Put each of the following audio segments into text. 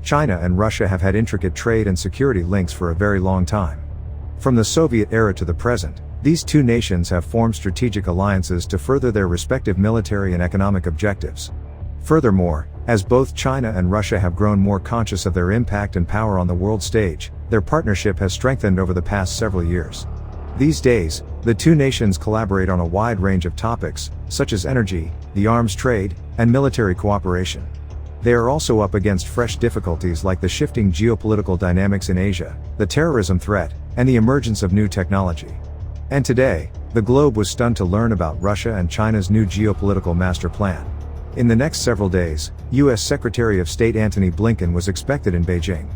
China and Russia have had intricate trade and security links for a very long time. From the Soviet era to the present, these two nations have formed strategic alliances to further their respective military and economic objectives. Furthermore, as both China and Russia have grown more conscious of their impact and power on the world stage, their partnership has strengthened over the past several years. These days, the two nations collaborate on a wide range of topics, such as energy, the arms trade, and military cooperation. They are also up against fresh difficulties like the shifting geopolitical dynamics in Asia, the terrorism threat, and the emergence of new technology. And today, the globe was stunned to learn about Russia and China's new geopolitical master plan. In the next several days, U.S. Secretary of State Antony Blinken was expected in Beijing.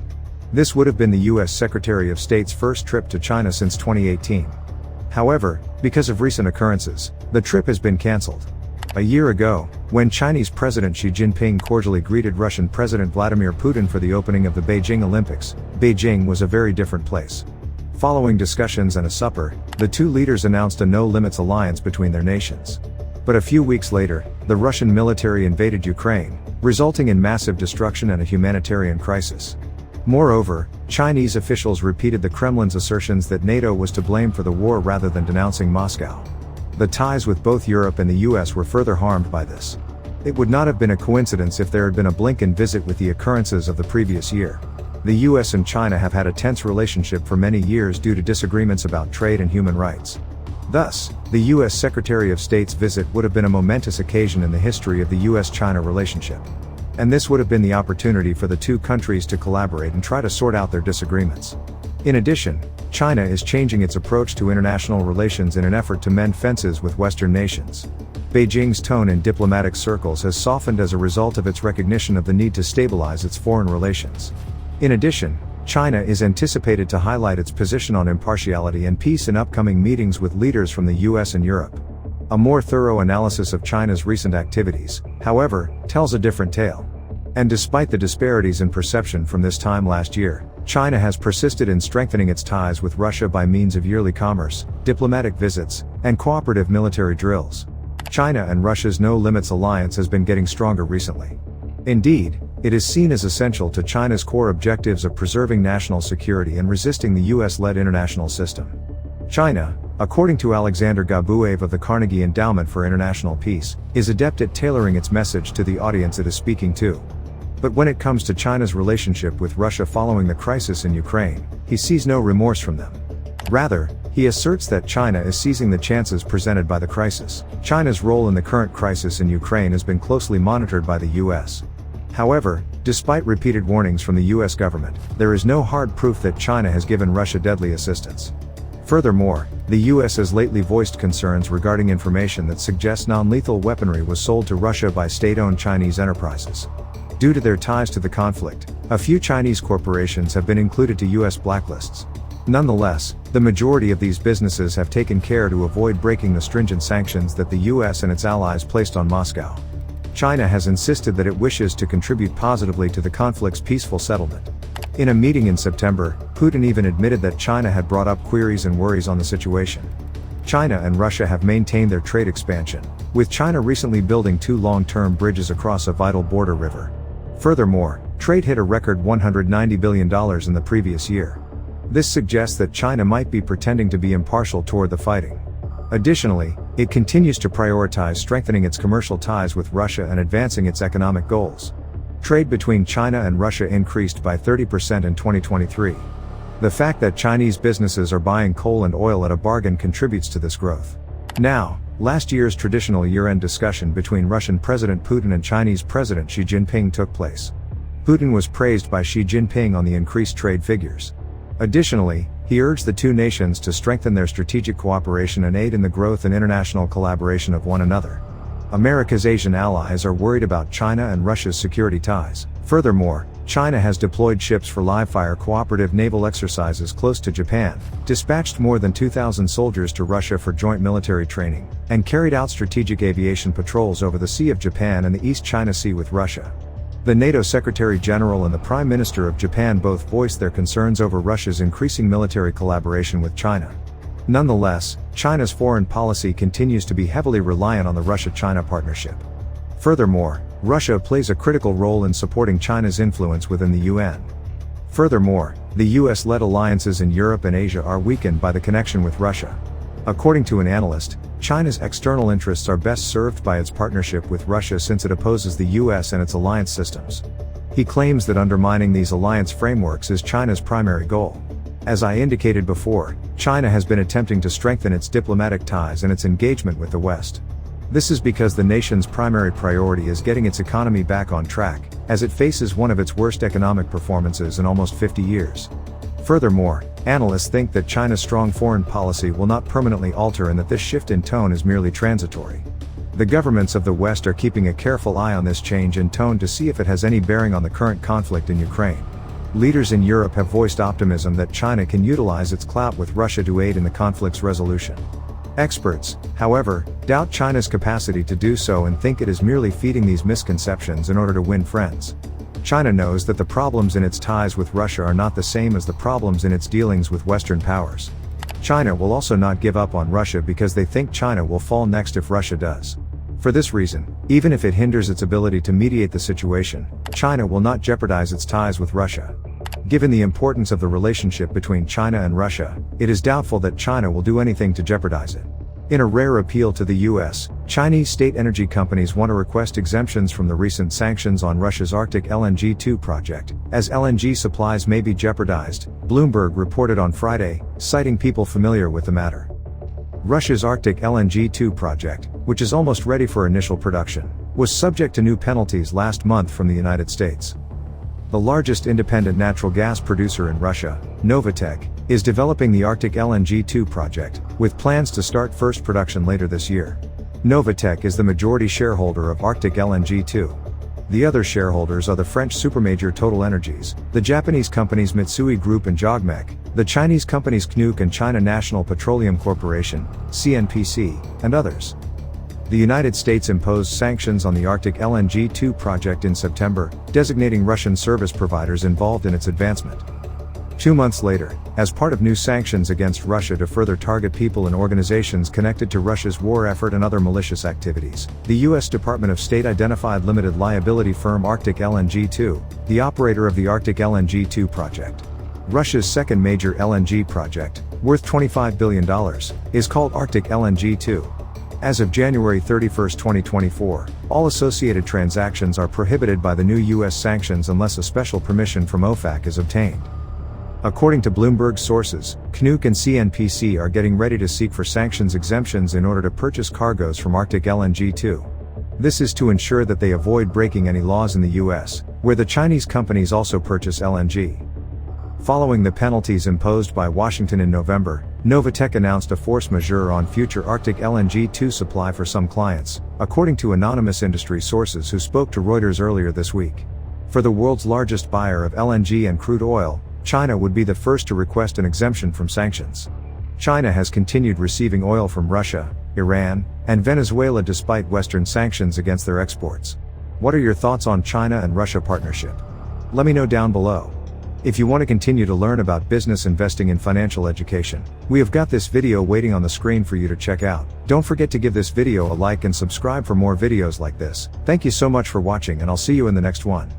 This would have been the U.S. Secretary of State's first trip to China since 2018. However, because of recent occurrences, the trip has been cancelled. A year ago, when Chinese President Xi Jinping cordially greeted Russian President Vladimir Putin for the opening of the Beijing Olympics, Beijing was a very different place. Following discussions and a supper, the two leaders announced a no-limits alliance between their nations. But a few weeks later, the Russian military invaded Ukraine, resulting in massive destruction and a humanitarian crisis. Moreover, Chinese officials repeated the Kremlin's assertions that NATO was to blame for the war rather than denouncing Moscow. The ties with both Europe and the US were further harmed by this. It would not have been a coincidence if there had been a Blinken visit with the occurrences of the previous year. The US and China have had a tense relationship for many years due to disagreements about trade and human rights. Thus, the US Secretary of State's visit would have been a momentous occasion in the history of the US-China relationship. And this would have been the opportunity for the two countries to collaborate and try to sort out their disagreements. In addition, China is changing its approach to international relations in an effort to mend fences with Western nations. Beijing's tone in diplomatic circles has softened as a result of its recognition of the need to stabilize its foreign relations. In addition, China is anticipated to highlight its position on impartiality and peace in upcoming meetings with leaders from the US and Europe. A more thorough analysis of China's recent activities, however, tells a different tale. And despite the disparities in perception from this time last year, China has persisted in strengthening its ties with Russia by means of yearly commerce, diplomatic visits, and cooperative military drills. China and Russia's no-limits alliance has been getting stronger recently. Indeed, it is seen as essential to China's core objectives of preserving national security and resisting the US-led international system. China, according to Alexander Gabuev of the Carnegie Endowment for International Peace, is adept at tailoring its message to the audience it is speaking to. But when it comes to China's relationship with Russia following the crisis in Ukraine, he sees no remorse from them. Rather, he asserts that China is seizing the chances presented by the crisis. China's role in the current crisis in Ukraine has been closely monitored by the US. However, despite repeated warnings from the US government, there is no hard proof that China has given Russia deadly assistance. Furthermore, the US has lately voiced concerns regarding information that suggests non-lethal weaponry was sold to Russia by state-owned Chinese enterprises. Due to their ties to the conflict, a few Chinese corporations have been included to US blacklists. Nonetheless, the majority of these businesses have taken care to avoid breaking the stringent sanctions that the US and its allies placed on Moscow. China has insisted that it wishes to contribute positively to the conflict's peaceful settlement. In a meeting in September, Putin even admitted that China had brought up queries and worries on the situation. China and Russia have maintained their trade expansion, with China recently building 2 long-term bridges across a vital border river. Furthermore, trade hit a record $190 billion in the previous year. This suggests that China might be pretending to be impartial toward the fighting. Additionally, it continues to prioritize strengthening its commercial ties with Russia and advancing its economic goals. Trade between China and Russia increased by 30% in 2023. The fact that Chinese businesses are buying coal and oil at a bargain contributes to this growth. Now, last year's traditional year-end discussion between Russian President Putin and Chinese President Xi Jinping took place. Putin was praised by Xi Jinping on the increased trade figures. Additionally, he urged the two nations to strengthen their strategic cooperation and aid in the growth and international collaboration of one another. America's Asian allies are worried about China and Russia's security ties. Furthermore, China has deployed ships for live-fire cooperative naval exercises close to Japan, dispatched more than 2,000 soldiers to Russia for joint military training, and carried out strategic aviation patrols over the Sea of Japan and the East China Sea with Russia. The NATO Secretary General and the Prime Minister of Japan both voiced their concerns over Russia's increasing military collaboration with China. Nonetheless, China's foreign policy continues to be heavily reliant on the Russia-China partnership. Furthermore, Russia plays a critical role in supporting China's influence within the UN. Furthermore, the US-led alliances in Europe and Asia are weakened by the connection with Russia. According to an analyst, China's external interests are best served by its partnership with Russia since it opposes the US and its alliance systems. He claims that undermining these alliance frameworks is China's primary goal. As I indicated before, China has been attempting to strengthen its diplomatic ties and its engagement with the West. This is because the nation's primary priority is getting its economy back on track, as it faces one of its worst economic performances in almost 50 years. Furthermore, analysts think that China's strong foreign policy will not permanently alter and that this shift in tone is merely transitory. The governments of the West are keeping a careful eye on this change in tone to see if it has any bearing on the current conflict in Ukraine. Leaders in Europe have voiced optimism that China can utilize its clout with Russia to aid in the conflict's resolution. Experts, however, doubt China's capacity to do so and think it is merely feeding these misconceptions in order to win friends. China knows that the problems in its ties with Russia are not the same as the problems in its dealings with Western powers. China will also not give up on Russia because they think China will fall next if Russia does. For this reason, even if it hinders its ability to mediate the situation, China will not jeopardize its ties with Russia. Given the importance of the relationship between China and Russia, it is doubtful that China will do anything to jeopardize it. In a rare appeal to the US, Chinese state energy companies want to request exemptions from the recent sanctions on Russia's Arctic LNG 2 project, as LNG supplies may be jeopardized, Bloomberg reported on Friday, citing people familiar with the matter. Russia's Arctic LNG 2 project, which is almost ready for initial production, was subject to new penalties last month from the United States. The largest independent natural gas producer in Russia, Novatek, is developing the Arctic LNG 2 project, with plans to start first production later this year. Novatek is the majority shareholder of Arctic LNG 2. The other shareholders are the French supermajor TotalEnergies, the Japanese companies Mitsui Group and JOGMEC, the Chinese companies CNOOC and China National Petroleum Corporation, CNPC, and others. The United States imposed sanctions on the Arctic LNG 2 project in September, designating Russian service providers involved in its advancement. 2 months later, as part of new sanctions against Russia to further target people and organizations connected to Russia's war effort and other malicious activities, the U.S. Department of State identified limited liability firm Arctic LNG 2, the operator of the Arctic LNG 2 project. Russia's second major LNG project, worth $25 billion, is called Arctic LNG 2. As of January 31, 2024, all associated transactions are prohibited by the new U.S. sanctions unless a special permission from OFAC is obtained. According to Bloomberg sources, CNOOC and CNPC are getting ready to seek for sanctions exemptions in order to purchase cargoes from Arctic LNG 2. This is to ensure that they avoid breaking any laws in the U.S., where the Chinese companies also purchase LNG. Following the penalties imposed by Washington in November, Novatek announced a force majeure on future Arctic LNG 2 supply for some clients, according to anonymous industry sources who spoke to Reuters earlier this week. For the world's largest buyer of LNG and crude oil, China would be the first to request an exemption from sanctions. China has continued receiving oil from Russia, Iran, and Venezuela despite Western sanctions against their exports. What are your thoughts on China and Russia partnership? Let me know down below. If you want to continue to learn about business investing and financial education, we have got this video waiting on the screen for you to check out. Don't forget to give this video a like and subscribe for more videos like this. Thank you so much for watching and I'll see you in the next one.